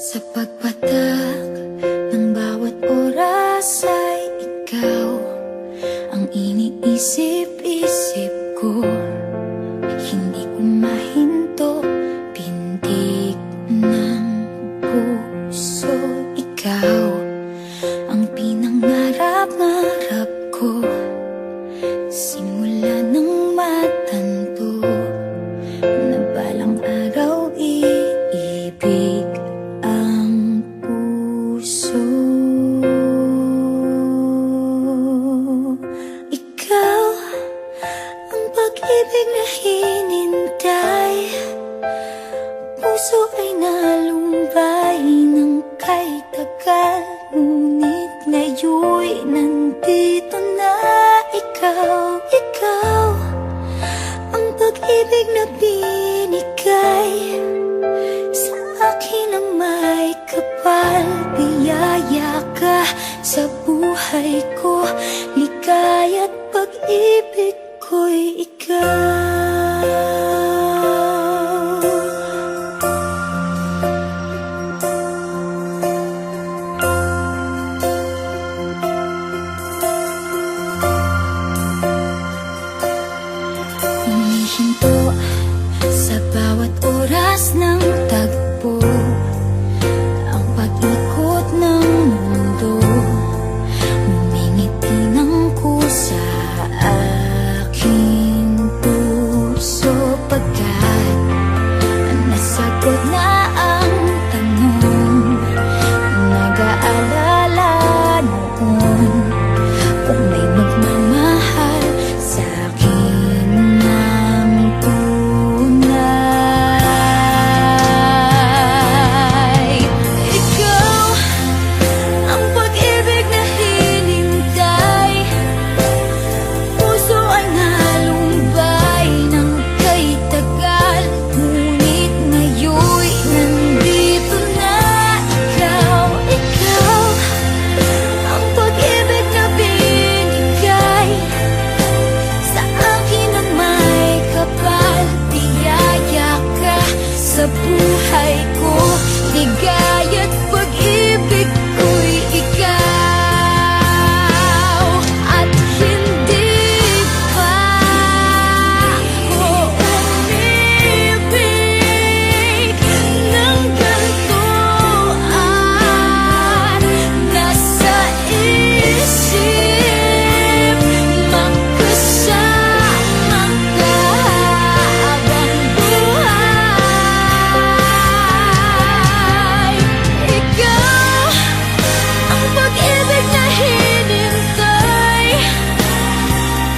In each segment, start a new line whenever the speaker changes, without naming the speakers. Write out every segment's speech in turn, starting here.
Sa pagpatak ng bawat oras ay ikaw ang iniisip-isip ko. Hindi ko mahinto, pintig ng puso. Ikaw ang pinangarap-ngarap ko, simula ng matanto na balang araw iibig ang puso. Ikaw ang pag-ibig na hinintay, puso ay nalumbay ng kay tagal, ngunit ngayon'y nandito na ikaw. Ikaw ang pag-ibig na binigay sa akin ang may kapal. Biyaya ka sa buhay ko, ligaya't pag-ibig ko'y ikaw. Humihinto sa bawat oras ng tagpo, ang pag-ikot ng mundo, ngumingiti ng kusa aking puso. Pagkat nasagot na ang tanong, nag-aalala noon kung may magmamahal sa'kin ng tunay. Ikaw ang pag-ibig na hinintay, puso ay nalumbay ng kay tagal, ngunit ngayon'y nandito na ikaw. Ikaw ang pag-ibig na binigay sa akin ang may kapal. Biyaya ka sa buhay ko, ligaya't pag-ibig ko'y ikaw. At hindi pa ako umibig ng ganito, at nasa isip magkasama ka habang buhay. Ikaw ang pag-ibig na hinintay,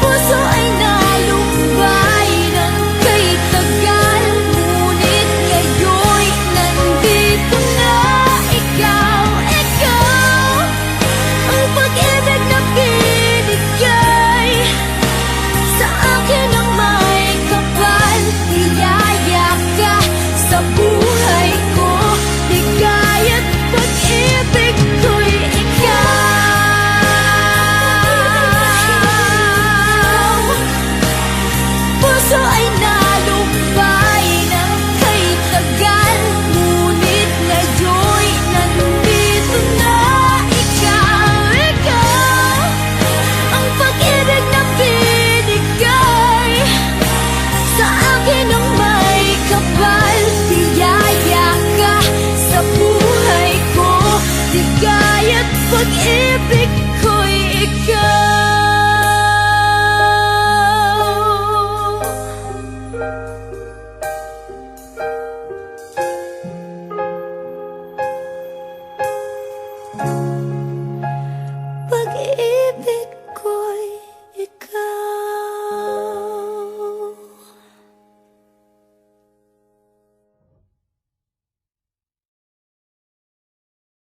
puso ay nalumbay ng kay tagal, ngunit ngayon'y nandito na ikaw. Ikaw ang pag-ibig na binigay sa akin ang may kapal. Biyaya ka sa buhay ko, ligaya't pag-ibig ko'y ikaw. Puso ay nalumbay ng kay tagal, ngunit ngayon'y nandito na ikaw. Ikaw ang pag-ibig na binigay sa akin ang may kapal. Biyaya ka sa buhay ko, ligaya't pag-ibig ko'y ikaw. Pag-ibig